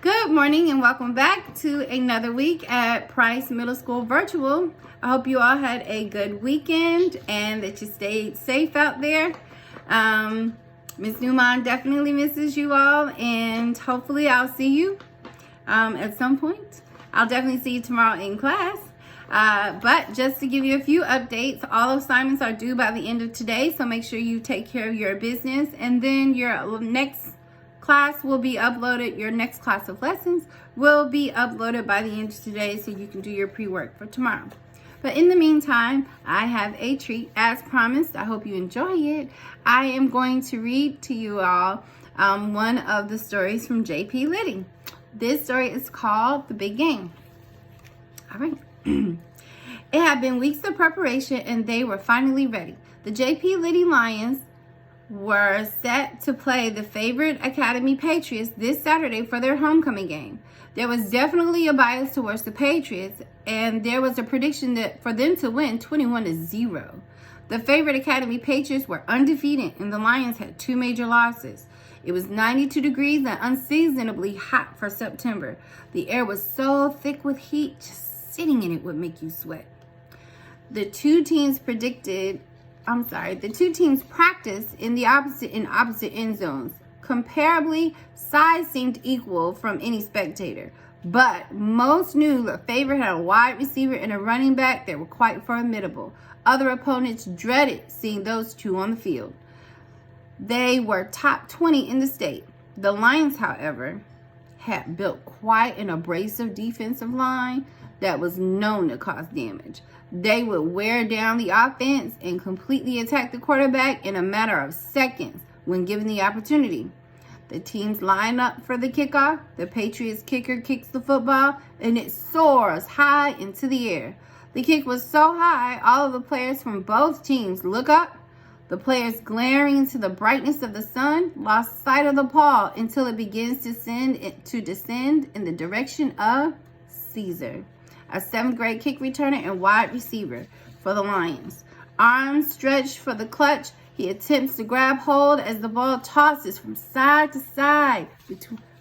Good morning and welcome back to another week at Price Middle School Virtual. I hope you all had a good weekend and that you stayed safe out there. Miss Newman definitely misses you all, and hopefully I'll see you at some point. I'll definitely see you tomorrow in class. But just to give you a few updates, all assignments are due by the end of today, so make sure you take care of your business, and then your next class will be uploaded. Your next class of lessons will be uploaded by the end of today, so you can do your pre-work for tomorrow. But in the meantime, I have a treat as promised. I hope you enjoy it. I am going to read to you all one of the stories from J.P. Litty. This story is called The Big Game. All right. It had been weeks of preparation and they were finally ready. The J.P. Litty Lions were set to play the favorite Academy Patriots this Saturday for their homecoming game. There was definitely a bias towards the Patriots, and there was a prediction that for them to win 21-0. The favorite Academy Patriots were undefeated, and the Lions had two major losses. It was 92 degrees and unseasonably hot for September. The air was so thick with heat, just sitting in it would make you sweat. The two teams practiced in opposite end zones. Comparably, size seemed equal from any spectator, but most knew the favorite had a wide receiver and a running back that were quite formidable. Other opponents dreaded seeing those two on the field. They were top 20 in the state. The Lions, however, had built quite an abrasive defensive line that was known to cause damage. They would wear down the offense and completely attack the quarterback in a matter of seconds when given the opportunity. The teams line up for the kickoff. The Patriots kicker kicks the football and it soars high into the air. The kick was so high, all of the players from both teams look up. The players, glaring into the brightness of the sun, lost sight of the ball until it begins to descend in the direction of Caesar, a 7th grade kick returner and wide receiver for the Lions. Arms stretched for the clutch, he attempts to grab hold as the ball tosses from side to side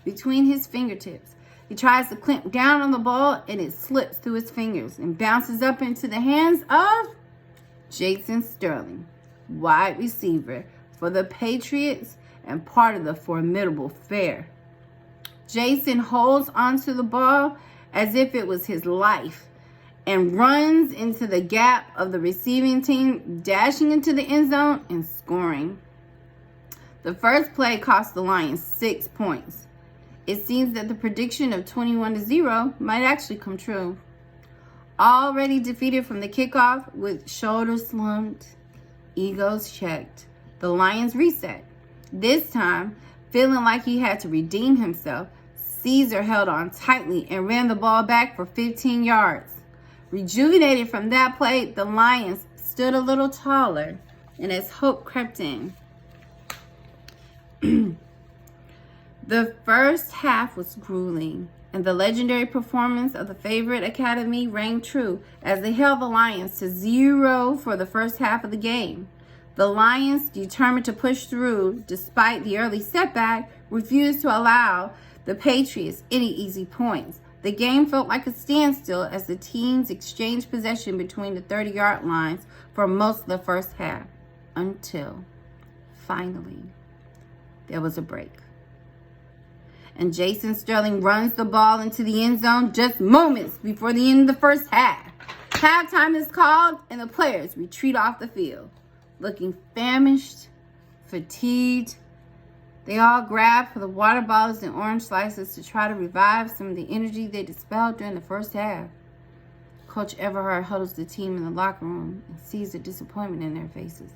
between his fingertips. He tries to clamp down on the ball and it slips through his fingers and bounces up into the hands of Jason Sterling, wide receiver for the Patriots and part of the formidable pair. Jason holds onto the ball as if it was his life and runs into the gap of the receiving team, dashing into the end zone and scoring. The first play cost the Lions 6 points. It seems that the prediction of 21-0 might actually come true. Already defeated from the kickoff with shoulders slumped, egos checked, the Lions reset. This time, feeling like he had to redeem himself, Caesar held on tightly and ran the ball back for 15 yards. Rejuvenated from that play, the Lions stood a little taller, and as hope crept in. The first half was grueling, and the legendary performance of the favorite Academy rang true as they held the Lions to 0 for the first half of the game. The Lions, determined to push through despite the early setback, refused to allow the Patriots any easy points. The game felt like a standstill as the teams exchanged possession between the 30-yard lines for most of the first half, until finally there was a break. And Jason Sterling runs the ball into the end zone just moments before the end of the first half. Halftime is called and the players retreat off the field, looking famished, fatigued. They all grab for the water bottles and orange slices to try to revive some of the energy they dispelled during the first half. Coach Everhart huddles the team in the locker room and sees the disappointment in their faces.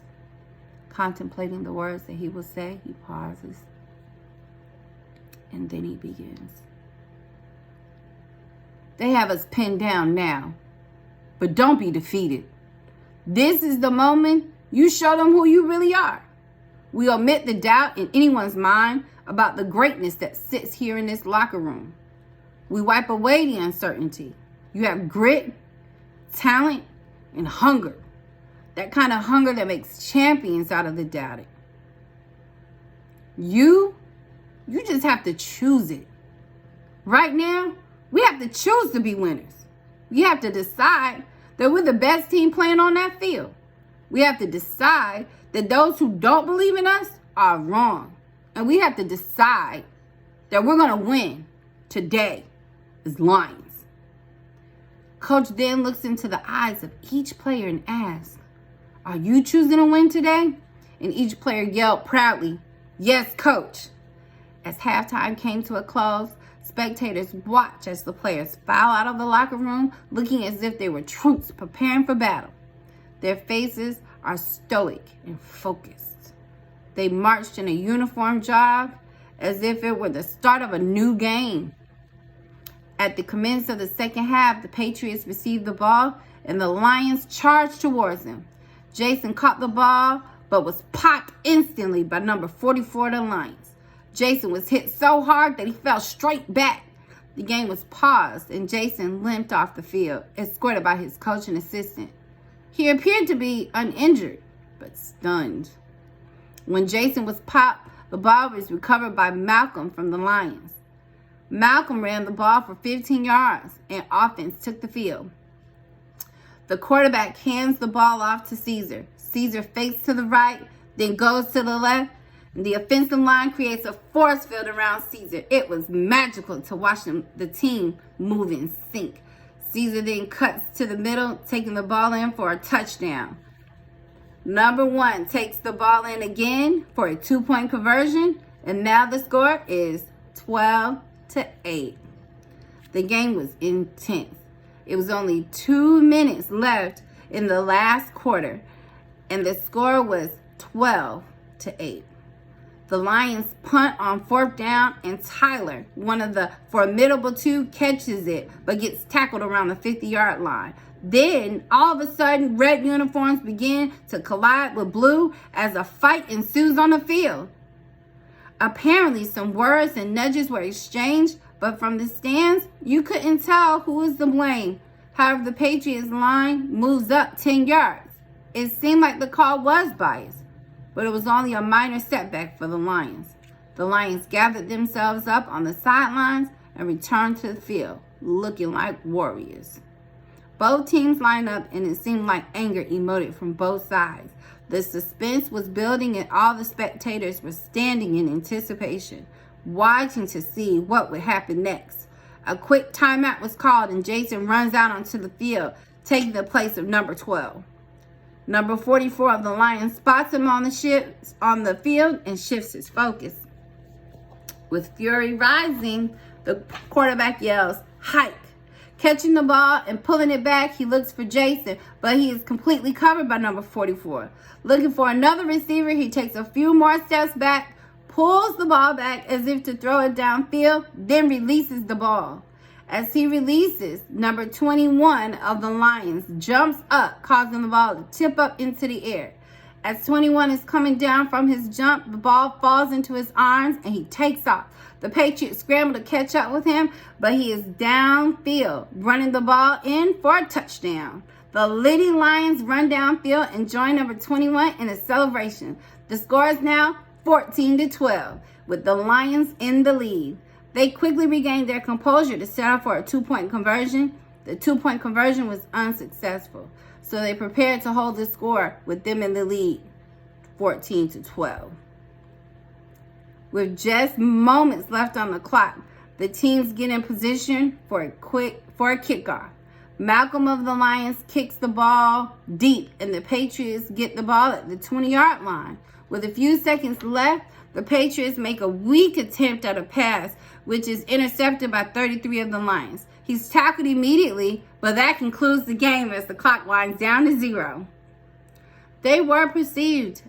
Contemplating the words that he will say, he pauses, and then he begins. They have us pinned down now, but don't be defeated. This is the moment you show them who you really are. We omit the doubt in anyone's mind about the greatness that sits here in this locker room. We wipe away the uncertainty. You have grit, talent, and hunger. That kind of hunger that makes champions out of the doubted. You just have to choose it. Right now, we have to choose to be winners. We have to decide that we're the best team playing on that field. We have to decide that those who don't believe in us are wrong. And we have to decide that we're going to win today as Lions. Coach then looks into the eyes of each player and asks, "Are you choosing to win today?" And each player yelled proudly, "Yes, coach." As halftime came to a close, spectators watched as the players file out of the locker room looking as if they were troops preparing for battle. Their faces are stoic and focused. They marched in a uniform jog as if it were the start of a new game. At the commencement of the second half, the Patriots received the ball and the Lions charged towards them. Jason caught the ball but was popped instantly by number 44 of the Lions. Jason was hit so hard that he fell straight back. The game was paused and Jason limped off the field, escorted by his coach and assistant. He appeared to be uninjured, but stunned. When Jason was popped, the ball was recovered by Malcolm from the Lions. Malcolm ran the ball for 15 yards and offense took the field. The quarterback hands the ball off to Caesar. Caesar fakes to the right, then goes to the left. The offensive line creates a force field around Caesar. It was magical to watch the team move in sync. Caesar then cuts to the middle, taking the ball in for a touchdown. Number 1 takes the ball in again for a 2-point conversion, and now the score is 12-8. The game was intense. It was only 2 minutes left in the last quarter, and the score was 12-8. The Lions punt on 4th down, and Tyler, one of the formidable 2, catches it, but gets tackled around the 50-yard line. Then, all of a sudden, red uniforms begin to collide with blue as a fight ensues on the field. Apparently, some words and nudges were exchanged, but from the stands, you couldn't tell who was to blame. However, the Patriots line moves up 10 yards. It seemed like the call was biased, but it was only a minor setback for the Lions. The Lions gathered themselves up on the sidelines and returned to the field, looking like warriors. Both teams lined up, and it seemed like anger emoted from both sides. The suspense was building, and all the spectators were standing in anticipation, watching to see what would happen next. A quick timeout was called, and Jason runs out onto the field, taking the place of number 12. Number 44 of the Lions spots him on the field and shifts his focus. With fury rising, the quarterback yells, "Hike!" Catching the ball and pulling it back, he looks for Jason, but he is completely covered by number 44. Looking for another receiver, he takes a few more steps back, pulls the ball back as if to throw it downfield, then releases the ball. As he releases, number 21 of the Lions jumps up, causing the ball to tip up into the air. As 21 is coming down from his jump, the ball falls into his arms and he takes off. The Patriots scramble to catch up with him, but he is downfield, running the ball in for a touchdown. The Litty Lions run downfield and join number 21 in a celebration. The score is now 14-12, with the Lions in the lead. They quickly regained their composure to set up for a 2-point conversion. The 2-point conversion was unsuccessful, so they prepared to hold the score with them in the lead, 14-12. With just moments left on the clock, the teams get in position for a kickoff. Malcolm of the Lions kicks the ball deep, and the Patriots get the ball at the 20-yard line. With a few seconds left, the Patriots make a weak attempt at a pass, which is intercepted by 33 of the Lions. He's tackled immediately, but that concludes the game as the clock winds down to 0. They were perceived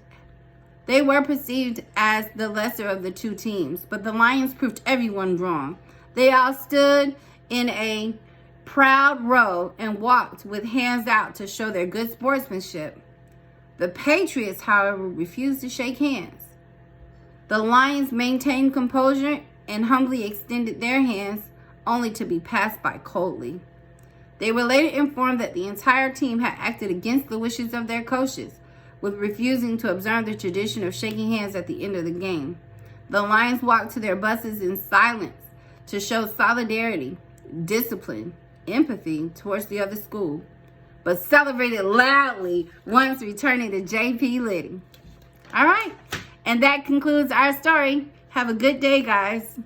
as the lesser of the two teams, but the Lions proved everyone wrong. They all stood in a proud row and walked with hands out to show their good sportsmanship. The Patriots, however, refused to shake hands. The Lions maintained composure and humbly extended their hands, only to be passed by coldly. They were later informed that the entire team had acted against the wishes of their coaches, with refusing to observe the tradition of shaking hands at the end of the game. The Lions walked to their buses in silence to show solidarity, discipline, empathy towards the other school, but celebrated loudly once returning to JP Litty. All right, and that concludes our story. Have a good day, guys.